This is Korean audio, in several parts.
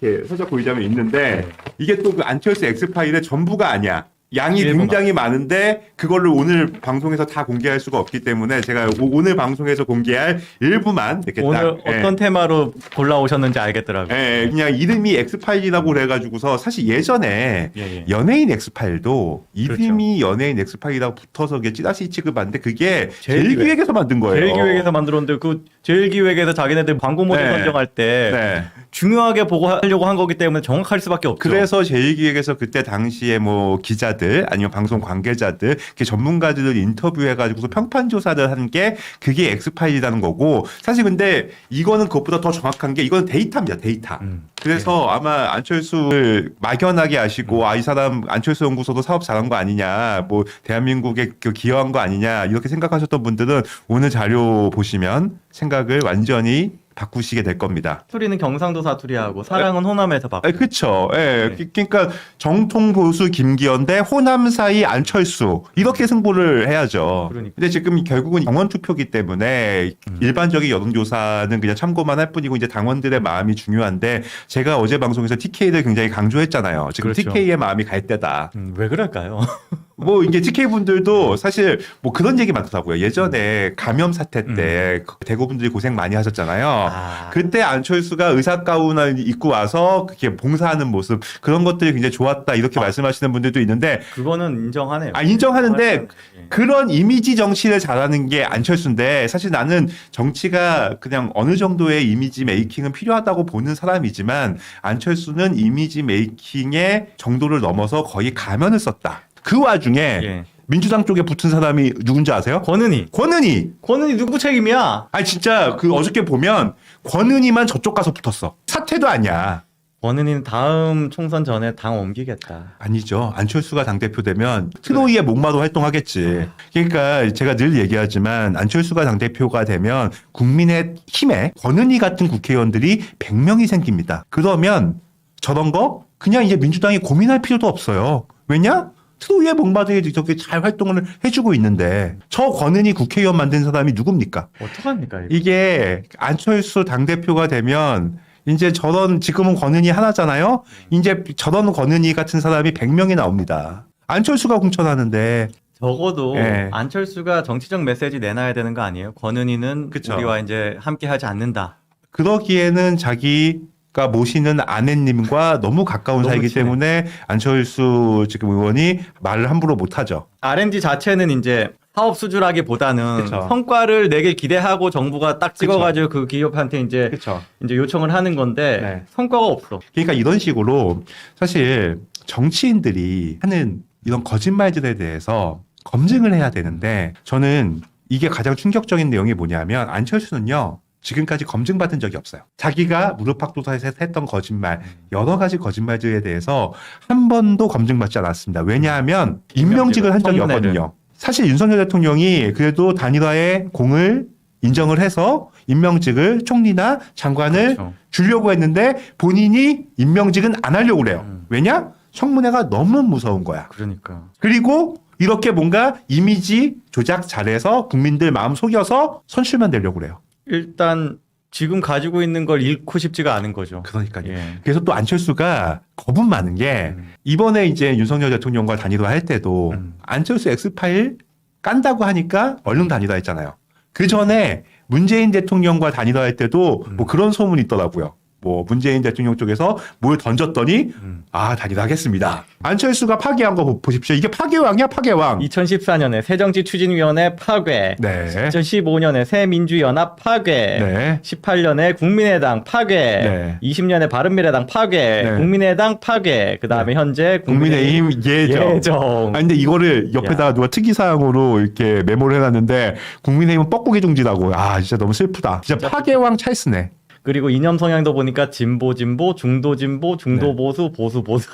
이렇게 살짝 보이자면 있는데 이게 또 그 안철수 엑스파일의 전부가 아니야. 양이 일부만. 굉장히 많은데 그걸로 오늘 방송에서 다 공개할 수가 없기 때문에 제가 오늘 방송에서 공개할 일부만 이렇게 오늘 딱 어떤 테마로 골라오셨는지 알겠더라고요. 그냥 이름이 엑스파일이라고 그래가지고서 사실 예전에 예. 연예인 엑스파일도 이름이 그렇죠. 연예인 엑스파일이라고 붙어서 이게 찌라시 취급하는데 그게 제일기획. 제일기획에서 만든 거예요. 제일기획에서 만들었는데 그 제일기획에서 자기네들 광고 모델 네. 선정할 때 네. 중요하게 보고 하려고 한 거기 때문에 정확할 수밖에 없죠. 그래서 제1기획에서 그때 당시에 뭐 기자들 아니면 방송 관계자들 이렇게 전문가들을 인터뷰해가지고서 평판 조사를 한 게 그게 엑스파일이라는 거고 사실 근데 이거는 그것보다 더 정확한 게 이건 데이터입니다. 데이터. 그래서 아마 안철수를 막연하게 아시고 이 사람 안철수 연구소도 사업 잘한 거 아니냐 뭐 대한민국에 그 기여한 거 아니냐 이렇게 생각하셨던 분들은 오늘 자료 보시면 생각을 완전히 바꾸시게 될 겁니다. 사투리는 경상도 사투리하고 사랑은 호남에서 받고. 그렇죠. 예. 네. 그러니까 정통 보수 김기현 대 호남 사이 안철수 이렇게 승부를 해야죠. 그러니까. 근데 지금 결국은 당원 투표기 때문에 일반적인 여론조사는 그냥 참고만 할 뿐이고 이제 당원들의 마음이 중요한데 제가 어제 방송에서 TK를 굉장히 강조했잖아요. 지금 그렇죠. TK의 마음이 갈 때다. 왜 그럴까요? 뭐 이게 TK 분들도 사실 뭐 그런 얘기 많더라고요. 예전에 감염 사태 때 대구 분들이 고생 많이 하셨잖아요. 그때 안철수가 의사 가운을 입고 와서 그렇게 봉사하는 모습 그런 것들이 굉장히 좋았다 이렇게 말씀하시는 분들도 있는데 그거는 인정하네요. 인정하는데 그런 이미지 정치를 잘하는 게 안철수인데 사실 나는 정치가 그냥 어느 정도의 이미지 메이킹은 필요하다고 보는 사람이지만 안철수는 이미지 메이킹의 정도를 넘어서 거의 가면을 썼다. 그 와중에 민주당 쪽에 붙은 사람이 누군지 아세요? 권은희 누구 책임이야? 아니 진짜 그 어저께 보면 권은희만 저쪽 가서 붙었어. 사퇴도 아니야. 권은희는 다음 총선 전에 당 옮기겠다. 아니죠. 안철수가 당대표 되면 트로이의 목마도 활동하겠지. 그러니까 제가 늘 얘기하지만 안철수가 당대표가 되면 국민의힘에 권은희 같은 국회의원들이 100명이 생깁니다. 그러면 저런 거 그냥 이제 민주당이 고민할 필요도 없어요. 왜냐? 트로이의 목마들이 저렇게 잘 활동을 해주고 있는데 저 권은희 국회의원 만든 사람이 누굽니까? 어떡합니까 이거? 이게 안철수 당대표가 되면 이제 저런 지금은 권은희 하나잖아요. 이제 저런 권은희 같은 사람이 100명이 나옵니다. 안철수가 공천하는데 적어도 예. 안철수가 정치적 메시지 내놔야 되는 거 아니에요? 권은희는 그쵸. 우리와 이제 함께하지 않는다. 그러기에는 자기가 모시는 아내님과 너무 가까운 너무 사이기 친해. 때문에 안철수 지금 의원이 말을 함부로 못하죠. R&D 자체는 이제 사업 수주라기보다는 그쵸. 성과를 내길 기대하고 정부가 딱 찍어가지고 그 기업한테 이제 그렇죠. 요청을 하는 건데 네. 성과가 없어. 그러니까 이런 식으로 사실 정치인들이 하는 이런 거짓말들에 대해서 검증을 해야 되는데 저는 이게 가장 충격적인 내용이 뭐냐면 안철수는요. 지금까지 검증받은 적이 없어요. 자기가 무릎팍도사에서 했던 거짓말, 여러 가지 거짓말들에 대해서 한 번도 검증받지 않았습니다. 왜냐하면 임명직을 한 적이 청문회를. 없거든요. 사실 윤석열 대통령이 그래도 단일화의 공을 인정을 해서 임명직을 총리나 장관을 그렇죠. 주려고 했는데 본인이 임명직은 안 하려고 그래요. 왜냐? 청문회가 너무 무서운 거야. 그러니까. 그리고 이렇게 뭔가 이미지 조작 잘해서 국민들 마음 속여서 선출만 되려고 그래요. 일단 지금 가지고 있는 걸 잃고 싶지가 않은 거죠. 그러니까요. 예. 그래서 또 안철수가 겁은 많은 게 이번에 이제 윤석열 대통령과 단일화 할 때도 안철수 엑스파일 깐다고 하니까 얼른 단일화 했잖아요. 그 전에 문재인 대통령과 단일화 할 때도 뭐 그런 소문이 있더라고요. 뭐 문재인 대통령 쪽에서 뭘 던졌더니 단일화 하겠습니다. 안철수가 파괴한 거 보십시오. 이게 파괴왕이야 파괴왕. 2014년에 새정치추진위원회 파괴, 네. 2015년에 새민주연합 파괴, 네. 18년에 국민의당 파괴, 네. 20년에 바른미래당 파괴, 네. 국민의당 파괴, 그 다음에 현재 국민의힘 예정. 아니 근데 이거를 옆에다가 누가 특이사항으로 이렇게 메모를 해놨는데 국민의힘은 뻐꾸기 중지라고. 진짜 너무 슬프다. 진짜 파괴왕 찰스네. 그리고 이념 성향도 보니까 진보, 중도 네. 보수, 보수.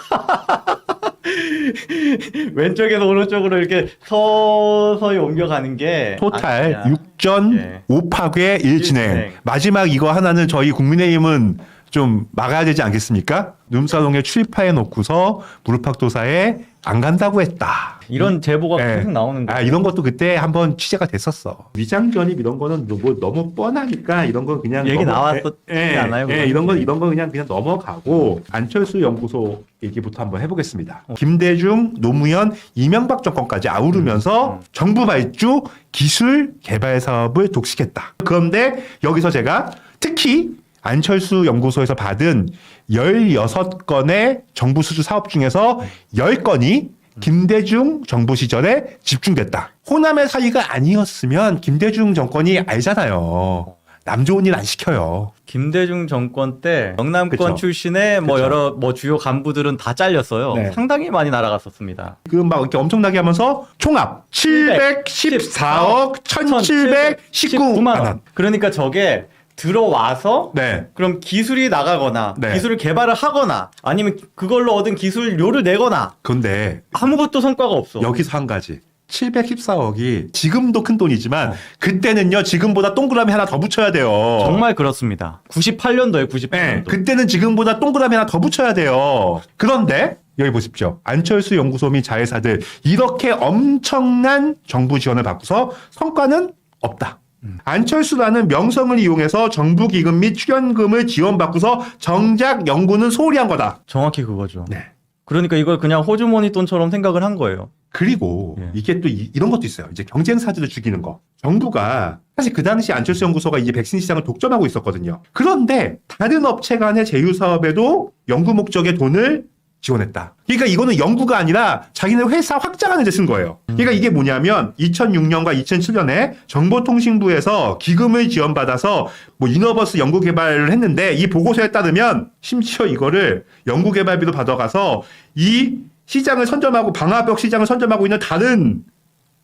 왼쪽에서 오른쪽으로 이렇게 서서히 옮겨가는 게 토탈 진짜. 6전 예. 5파괴 1진행. 진행. 마지막 이거 하나는 저희 국민의힘은 좀 막아야 되지 않겠습니까? 룸사롱에 출입하에 놓고서 무릎팍도사에 안 간다고 했다. 이런 제보가 예. 계속 나오는 거예요. 이런 것도 그때 한번 취재가 됐었어. 위장 전입 이런 거는 뭐 너무 뻔하니까 이런 거 그냥 얘기 나왔었지 않아요? 이런 거 그냥 넘어가고 안철수 연구소 얘기부터 한번 해보겠습니다. 김대중, 노무현, 이명박 정권까지 아우르면서 정부 발주 기술 개발 사업을 독식했다. 그런데 여기서 제가 특히 안철수 연구소에서 받은 16건의 정부 수주 사업 중에서 10건이 김대중 정부 시절에 집중됐다. 호남의 사이가 아니었으면 김대중 정권이 알잖아요. 남 좋은 일 안 시켜요. 김대중 정권 때 영남권 그쵸. 출신의 뭐 그쵸. 여러 뭐 주요 간부들은 다 잘렸어요. 네. 상당히 많이 날아갔었습니다. 그 막 이렇게 엄청나게 하면서 총합 714억 1719만 원. 그러니까 저게 들어와서 네. 그럼 기술이 나가거나 네. 기술을 개발을 하거나 아니면 그걸로 얻은 기술료를 내거나 그런데 아무것도 성과가 없어. 여기서 한 가지. 714억이 지금도 큰 돈이지만 그때는요 지금보다 동그라미 하나 더 붙여야 돼요. 정말 그렇습니다. 98년도에 98년도. 네, 그때는 지금보다 동그라미 하나 더 붙여야 돼요. 그런데 여기 보십시오. 안철수 연구소 및 자회사들 이렇게 엄청난 정부 지원을 받고서 성과는 없다. 안철수라는 명성을 이용해서 정부 기금 및 출연금을 지원받고서 정작 연구는 소홀히 한 거다. 정확히 그거죠. 네. 그러니까 이걸 그냥 호주머니 돈처럼 생각을 한 거예요. 그리고 예. 이게 또 이런 것도 있어요. 이제 경쟁사들을 죽이는 거. 정부가 사실 그 당시 안철수 연구소가 이제 백신 시장을 독점하고 있었거든요. 그런데 다른 업체 간의 제휴 사업에도 연구 목적의 돈을 지원했다. 그러니까 이거는 연구가 아니라 자기네 회사 확장하는 데 쓴 거예요. 그러니까 이게 뭐냐면 2006년과 2007년에 정보통신부에서 기금을 지원받아서 뭐 이너버스 연구 개발을 했는데 이 보고서에 따르면 심지어 이거를 연구 개발비도 받아가서 이 시장을 선점하고 방화벽 시장을 선점하고 있는 다른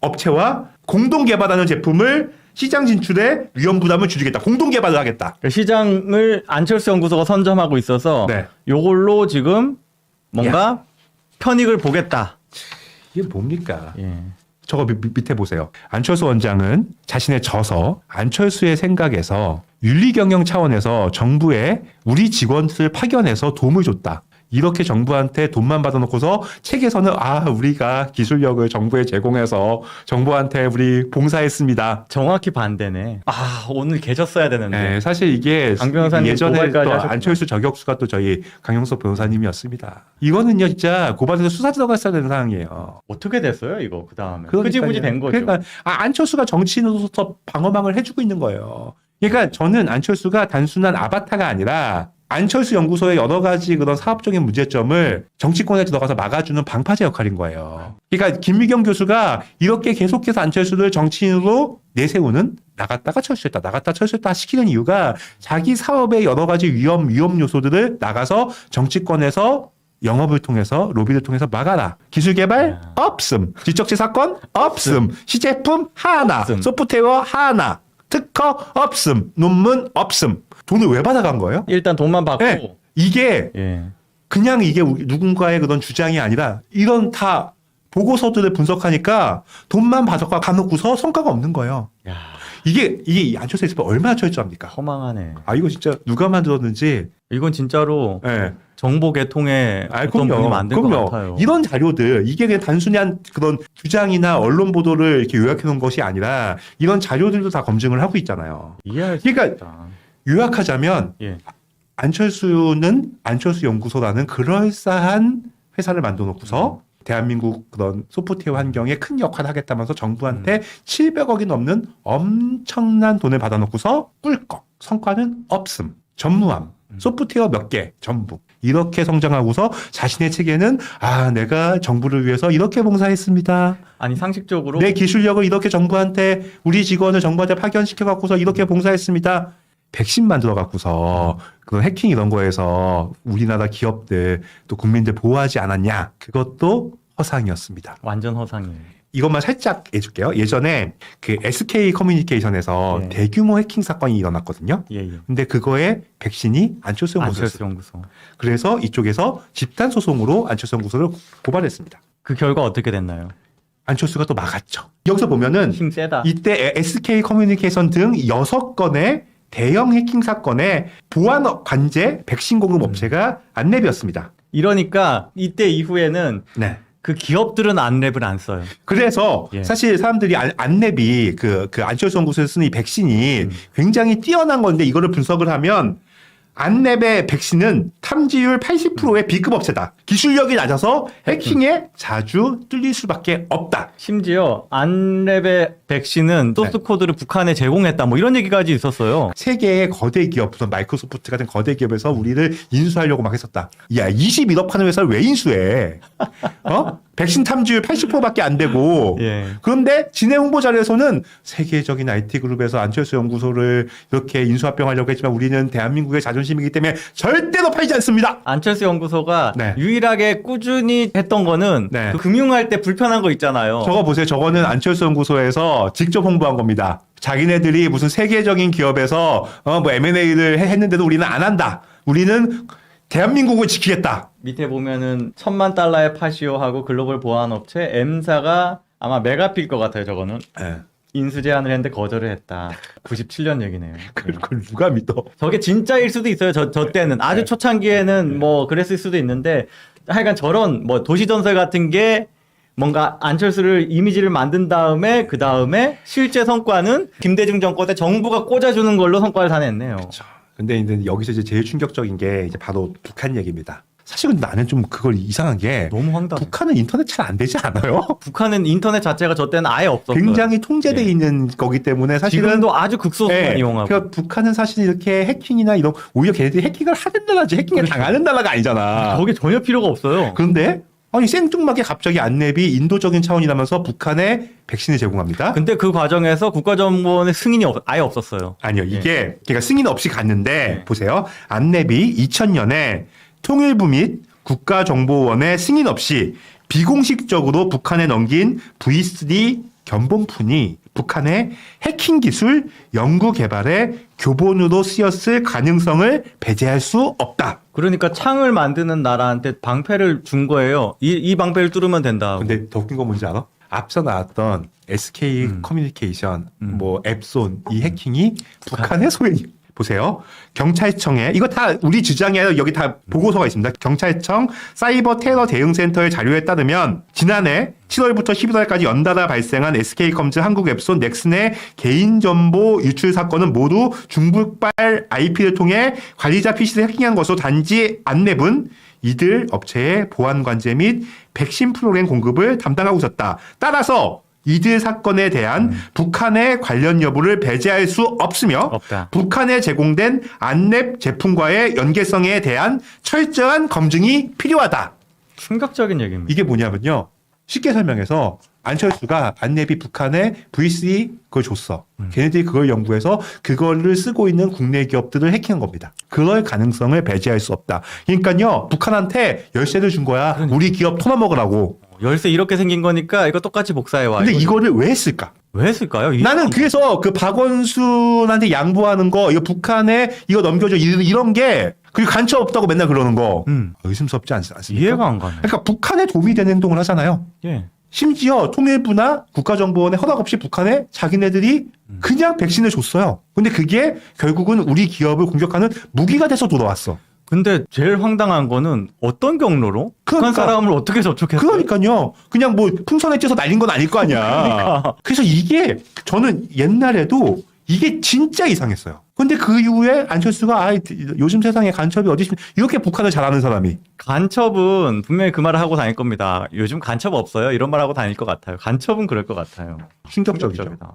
업체와 공동 개발하는 제품을 시장 진출에 위험 부담을 줄이겠다. 공동 개발을 하겠다. 그러니까 시장을 안철수 연구소가 선점하고 있어서 네. 요걸로 지금 뭔가 편익을 보겠다. 이게 뭡니까? 예. 저거 밑에 보세요. 안철수 원장은 자신의 저서 안철수의 생각에서 윤리경영 차원에서 정부에 우리 직원을 파견해서 도움을 줬다. 이렇게 정부한테 돈만 받아놓고서 책에서는 우리가 기술력을 정부에 제공해서 정부한테 우리 봉사했습니다. 정확히 반대네. 오늘 계셨어야 되는데. 네, 사실 이게 강 변호사님 예전에 고발까지 또 하셨구나. 안철수 저격수가 또 저희 강용석 변호사님이었습니다. 이거는요 진짜 고발해서 수사 들어갔어야 되는 상황이에요. 어떻게 됐어요, 이거 그 다음에? 그러니까요. 흐지부지 된 거죠. 그러니까 안철수가 정치인으로서 방어망을 해주고 있는 거예요. 그러니까 저는 안철수가 단순한 아바타가 아니라 안철수 연구소의 여러 가지 그런 사업적인 문제점을 정치권에 들어가서 막아주는 방파제 역할인 거예요. 그러니까 김미경 교수가 이렇게 계속해서 안철수를 정치인으로 내세우는 나갔다가 철수했다, 나갔다 철수했다 시키는 이유가 자기 사업의 여러 가지 위험 요소들을 나가서 정치권에서 영업을 통해서 로비를 통해서 막아라. 기술 개발 없음. 지적재 사건 없음. 시제품 하나. 없음. 소프트웨어 하나. 특허 없음. 논문 없음. 돈을 왜 받아간 거예요? 일단 돈만 받고. 네. 이게 예. 그냥 이게 누군가의 그런 주장이 아니라 이런 다 보고서들을 분석하니까 돈만 받아가 가놓고서 성과가 없는 거예요. 야, 이게 안철수 에서 얼마나 철저합니까? 허망하네. 이거 진짜 누가 만들었는지. 이건 진짜로 예. 정보 개통에 어떤 분이 만든 것 같아요. 이런 자료들 이게 그냥 단순히 한 그런 주장이나 언론 보도를 이렇게 요약해 놓은 것이 아니라 이런 자료들도 다 검증을 하고 있잖아요. 이해할 수 그러니까 있다. 요약하자면 예. 안철수는 안철수 연구소라는 그럴싸한 회사를 만들어 놓고서 대한민국 그런 소프트웨어 환경에 큰 역할을 하겠다면서 정부한테 700억이 넘는 엄청난 돈을 받아놓고서 꿀꺽 성과는 없음. 전무함. 소프트웨어 몇 개 전부. 이렇게 성장하고서 자신의 책에는 내가 정부를 위해서 이렇게 봉사했습니다. 아니 상식적으로 내 기술력을 이렇게 정부한테 우리 직원을 정부한테 파견시켜 갖고서 이렇게 봉사했습니다. 백신 만들어 갖고서 그런 해킹 이런 거에서 우리나라 기업들 또 국민들 보호하지 않았냐. 그것도 허상이었습니다. 완전 허상이에요. 이것만 살짝 해줄게요. 예전에 그 SK 커뮤니케이션에서 네. 대규모 해킹 사건이 일어났거든요. 예. 근데 그거에 백신이 안철수 안철수 연구소였어요. 연구소. 그래서 이쪽에서 집단 소송으로 안철수 연구소를 고발했습니다. 그 결과 어떻게 됐나요? 안철수가 또 막았죠. 여기서 보면은 힘 세다. 이때 SK 커뮤니케이션 등 6건의 대형 해킹 사건의 보안 관제 백신 공급 업체가 안랩이었습니다. 이러니까 이때 이후에는 네. 그 기업들은 안랩을 안 써요. 그래서 예. 사실 사람들이 안랩이 그 안철수 연구소에서 쓰는 이 백신이 굉장히 뛰어난 건데 이거를 분석을 하면 안랩의 백신은 탐지율 80%의 B급 업체다. 기술력이 낮아서 해킹에 자주 뚫릴 수밖에 없다. 심지어 안랩의 백신은 소스 코드를 북한에 제공했다. 뭐 이런 얘기까지 있었어요. 세계의 거대 기업, 무슨 마이크로소프트 같은 거대 기업에서 우리를 인수하려고 막 했었다. 야, 21억 하는 회사를 왜 인수해? 백신 탐지율 80%밖에 안 되고. 예. 그런데 진해 홍보 자료에서는 세계적인 IT 그룹에서 안철수 연구소를 이렇게 인수합병하려고 했지만 우리는 대한민국의 자존심이기 때문에 절대로 팔지 않습니다. 안철수 연구소가 네. 유일하게 꾸준히 했던 거는 네. 그 금융할 때 불편한 거 있잖아요. 저거 보세요. 저거는 안철수 연구소에서 직접 홍보한 겁니다. 자기네들이 무슨 세계적인 기업에서 뭐 M&A를 했는데도 우리는 안 한다. 우리는 대한민국을 지키겠다. 밑에 보면은 1,000만 달러의 파시오하고 글로벌 보안업체 M사가 아마 메가필 것 같아요. 저거는 네. 인수 제안을 했는데 거절을 했다. 97년 얘기네요. 그걸 누가 믿어? 저게 진짜일 수도 있어요. 저 때는 아주 초창기에는 뭐 그랬을 수도 있는데 하여간 저런 뭐 도시전설 같은 게 뭔가 안철수를 이미지를 만든 다음에 그 다음에 실제 성과는 김대중 정권 때 정부가 꽂아주는 걸로 성과를 다 냈네요. 근데 이제 여기서 이제 제일 충격적인 게 이제 바로 북한 얘기입니다. 사실 근데 나는 좀 그걸 이상한 게 너무 황당해. 북한은 인터넷 잘 안 되지 않아요? 북한은 인터넷 자체가 저 때는 아예 없었어요. 굉장히 통제돼 예. 있는 거기 때문에 사실은 지금도 아주 극소수만 예, 이용하고. 그러니까 북한은 사실 이렇게 해킹이나 이런 오히려 걔네들이 해킹을 하는 나라지 해킹을 당하는 나라가 아니잖아. 저게 전혀 필요가 없어요. 그런데 아니 생뚱맞게 갑자기 안랩이 인도적인 차원이라면서 북한에 백신을 제공합니다. 근데 그 과정에서 국가정보원의 승인이 아예 없었어요. 아니요. 이게 걔가 승인 없이 갔는데 예. 보세요. 안랩이 2000년에 통일부 및 국가정보원의 승인 없이 비공식적으로 북한에 넘긴 V3 견본푼이 북한의 해킹 기술 연구 개발에 교본으로 쓰였을 가능성을 배제할 수 없다. 그러니까 창을 만드는 나라한테 방패를 준 거예요. 이 방패를 뚫으면 된다. 근데 더 웃긴 건 뭔지 알아? 앞서 나왔던 SK 커뮤니케이션, 뭐 앱손 이 해킹이 북한의 소행이. 보세요. 경찰청에 이거 다 우리 주장이에요. 여기 다 보고서가 있습니다. 경찰청 사이버 테러 대응센터의 자료에 따르면 지난해 7월부터 11월까지 연달아 발생한 SK컴즈 한국앱손 넥슨의 개인정보 유출 사건은 모두 중국발 IP를 통해 관리자 PC를 해킹한 것으로 단지 안랩은 이들 업체의 보안 관제 및 백신 프로그램 공급을 담당하고 있었다. 따라서 이들 사건에 대한 북한의 관련 여부를 배제할 수 없으며 없다. 북한에 제공된 안랩 제품과의 연계성에 대한 철저한 검증이 필요하다. 충격적인 얘기입니다. 이게 뭐냐면요. 쉽게 설명해서 안철수가 안랩이 북한에 V3 그걸 줬어. 걔네들이 그걸 연구해서 그거를 쓰고 있는 국내 기업들을 해킹한 겁니다. 그럴 가능성을 배제할 수 없다. 그러니까요. 북한한테 열쇠를 준 거야. 우리 기업 토나먹으라고. 열쇠 이렇게 생긴 거니까 이거 똑같이 복사해와. 근데 이거를 왜 했을까? 왜 했을까요? 나는 그래서 그 박원순한테 양보하는 거, 이거 북한에 이거 넘겨줘 이런 게 그리고 간첩 없다고 맨날 그러는 거 의심스럽지 않습니까? 이해가 안 가네. 그러니까 북한에 도움이 되는 행동을 하잖아요. 예. 심지어 통일부나 국가정보원의 허락 없이 북한에 자기네들이 그냥 백신을 줬어요. 근데 그게 결국은 우리 기업을 공격하는 무기가 돼서 돌아왔어. 근데 제일 황당한 거는 어떤 경로로 북한 그러니까. 사람을 어떻게 접촉했어요? 그러니까요. 그냥 뭐 풍선에 쪄서 날린 건 아닐 거 아니야. 그러니까. 그래서 이게 저는 옛날에도 이게 진짜 이상했어요. 근데 그 이후에 안철수가 요즘 세상에 간첩이 어디 있습니까? 이렇게 북한을 잘하는 사람이. 간첩은 분명히 그 말을 하고 다닐 겁니다. 요즘 간첩 없어요. 이런 말 하고 다닐 것 같아요. 간첩은 그럴 것 같아요. 충격적이죠. 충격적이다.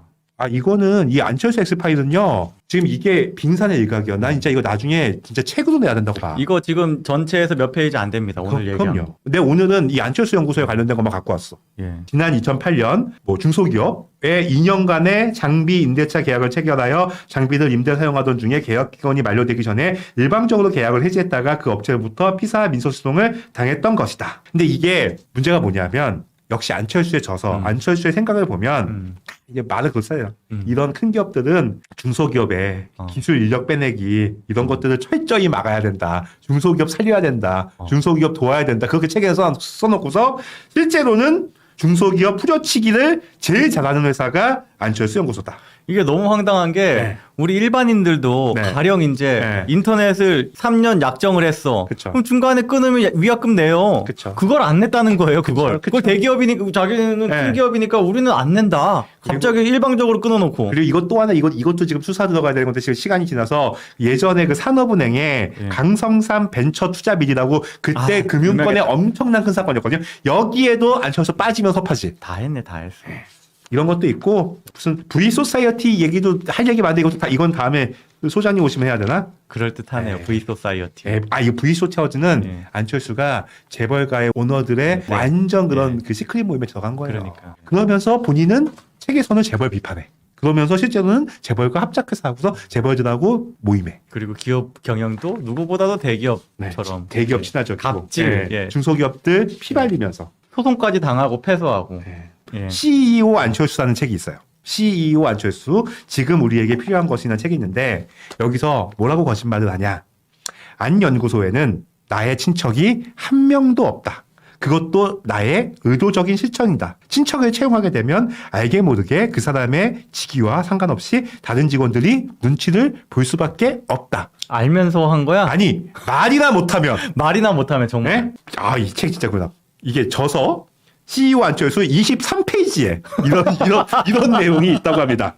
이거는 이 안철수 엑스파일은요. 지금 이게 빙산의 일각이야. 난 진짜 이거 나중에 진짜 책으로 내야 된다고 봐. 이거 지금 전체에서 몇 페이지 안 됩니다. 오늘 얘기하면. 그럼요. 근데 오늘은 이 안철수 연구소에 관련된 것만 갖고 왔어. 예. 지난 2008년 중소기업의 2년간의 장비 임대차 계약을 체결하여 장비를 임대 사용하던 중에 계약 기간이 만료되기 전에 일방적으로 계약을 해지했다가 그 업체로부터 피사 민소소송을 당했던 것이다. 근데 이게 문제가 뭐냐면 역시 안철수에 져서 안철수의 생각을 보면 이게 말을 그렇어요. 이런 큰 기업들은 중소기업의 기술 인력 빼내기 이런 것들을 철저히 막아야 된다. 중소기업 살려야 된다. 중소기업 도와야 된다. 그렇게 책에 써놓고서 실제로는 중소기업 후려치기를 제일 잘하는 회사가 안철수 연구소다. 이게 너무 황당한 게 네. 우리 일반인들도 네. 가령 이제 네. 인터넷을 3년 약정을 했어. 그쵸. 그럼 중간에 끊으면 위약금 내요. 그쵸. 그걸 안 냈다는 거예요. 그걸. 그쵸. 그걸 대기업이니까 자기는 네. 큰 기업이니까 우리는 안 낸다. 갑자기 일방적으로 끊어놓고. 그리고 이것 또 하나 이것도 지금 수사 들어가야 되는 건데 지금 시간이 지나서 예전에 그 산업은행에 예. 강성삼 벤처 투자 비리라고 그때 아, 금융권에 유명했다. 엄청난 큰 사건이었거든요. 여기에도 안철수 빠지면 섭하지. 다 했네, 다 했어. 이런 것도 있고 무슨 V 소사이어티 얘기도 할 얘기 많은데 이건 다음에 소장님 오시면 해야 되나? 그럴 듯하네요. 네. V 소사이어티. 이 V 소차워즈는 네. 안철수가 재벌가의 오너들의 네. 완전 그런 네. 그 시크릿 모임에 들어간 거예요. 그러니까. 그러면서 본인은 책에서는 재벌 비판해. 그러면서 실제로는 재벌과 합작해서 하고서 재벌들하고 모임해. 그리고 기업 경영도 누구보다도 대기업처럼 대기업 친화적 갑질, 예. 중소기업들 피발리면서 소송까지 당하고 패소하고. 예. CEO 안철수라는 책이 있어요. CEO 안철수 지금 우리에게 필요한 것이라는 책이 있는데 여기서 뭐라고 거짓말을 하냐. 안 연구소에는 나의 친척이 한 명도 없다. 그것도 나의 의도적인 실천이다. 친척을 채용하게 되면 알게 모르게 그 사람의 직위와 상관없이 다른 직원들이 눈치를 볼 수밖에 없다. 알면서 한 거야? 아니 말이나 못하면 말이나 못하면 정말. 이 책 진짜 그다. 이게 저서 CEO 안철수 23페이지에 이런 내용이 있다고 합니다.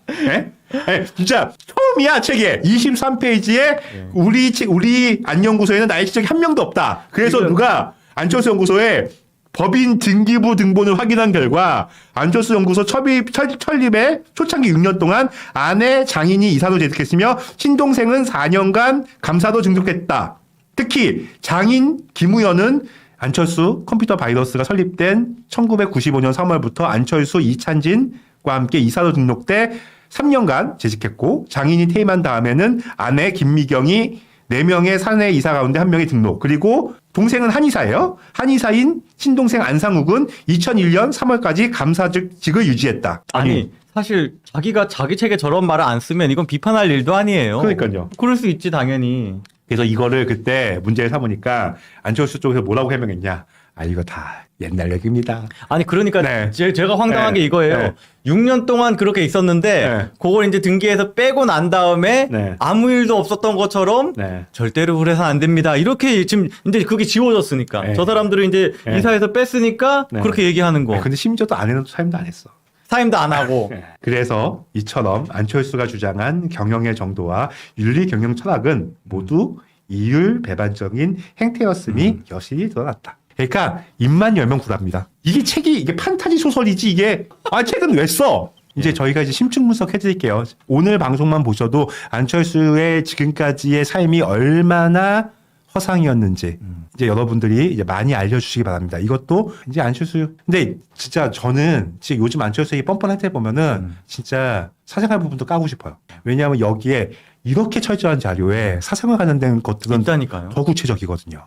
진짜 처음이야 책에 23페이지에 우리 안연구소에는 나의 친척이 한 명도 없다. 그래서 누가 안철수 연구소에 법인 등기부 등본을 확인한 결과 안철수 연구소 설립의 초창기 6년 동안 아내 장인이 이사로 재직했으며 친동생은 4년간 감사도 등록했다. 특히 장인 김우현은 안철수 컴퓨터 바이러스가 설립된 1995년 3월부터 안철수 이찬진과 함께 이사로 등록돼 3년간 재직했고 장인이 퇴임한 다음에는 아내 김미경이 4명의 사내 이사 가운데 1명이 등록. 그리고 동생은 한의사예요. 한의사인 친동생 안상욱은 2001년 3월까지 감사직을 유지했다. 아니 사실 자기가 자기 책에 저런 말을 안 쓰면 이건 비판할 일도 아니에요. 그러니까요. 그럴 수 있지 당연히. 그래서 이거를 그때 문제를 삼으니까 안철수 쪽에서 뭐라고 해명했냐. 이거 다 옛날 얘기입니다. 아니 그러니까 네. 제가 황당한 네. 게 이거예요. 네. 6년 동안 그렇게 있었는데 네. 그걸 이제 등기해서 빼고 난 다음에 네. 아무 일도 없었던 것처럼 네. 절대로 그래서 안 됩니다. 이렇게 지금 이제 그게 지워졌으니까 네. 저 사람들은 이제 네. 이사해서 뺐으니까 네. 그렇게 얘기하는 거. 근데 심지어 또 아내는 사임도 안 했어. 사임도 안 하고. 그래서 이처럼 안철수가 주장한 경영의 정도와 윤리 경영 철학은 모두 이율 배반적인 행태였음이 여실히 드러났다. 그러니까 입만 열면 구랍니다. 이게 판타지 소설이지 이게 책은 왜 써? 이제 저희가 이제 심층 분석 해드릴게요. 오늘 방송만 보셔도 안철수의 지금까지의 삶이 얼마나 허상이었는지 이제 여러분들이 이제 많이 알려주시기 바랍니다. 이것도 이제 안철수 근데 진짜 저는 지금 요즘 안철수의 뻔뻔한 때 보면은 진짜 사생활 부분도 까고 싶어요. 왜냐하면 여기에 이렇게 철저한 자료에 사생활 관련된 것들은 있다니까요. 더 구체적이거든요.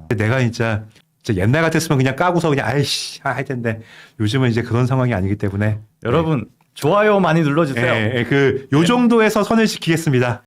근데 내가 진짜 옛날 같았으면 그냥 까고서 그냥 할 텐데 요즘은 이제 그런 상황이 아니기 때문에 여러분 좋아요 많이 눌러주세요. 요 정도에서 선을 지키겠습니다.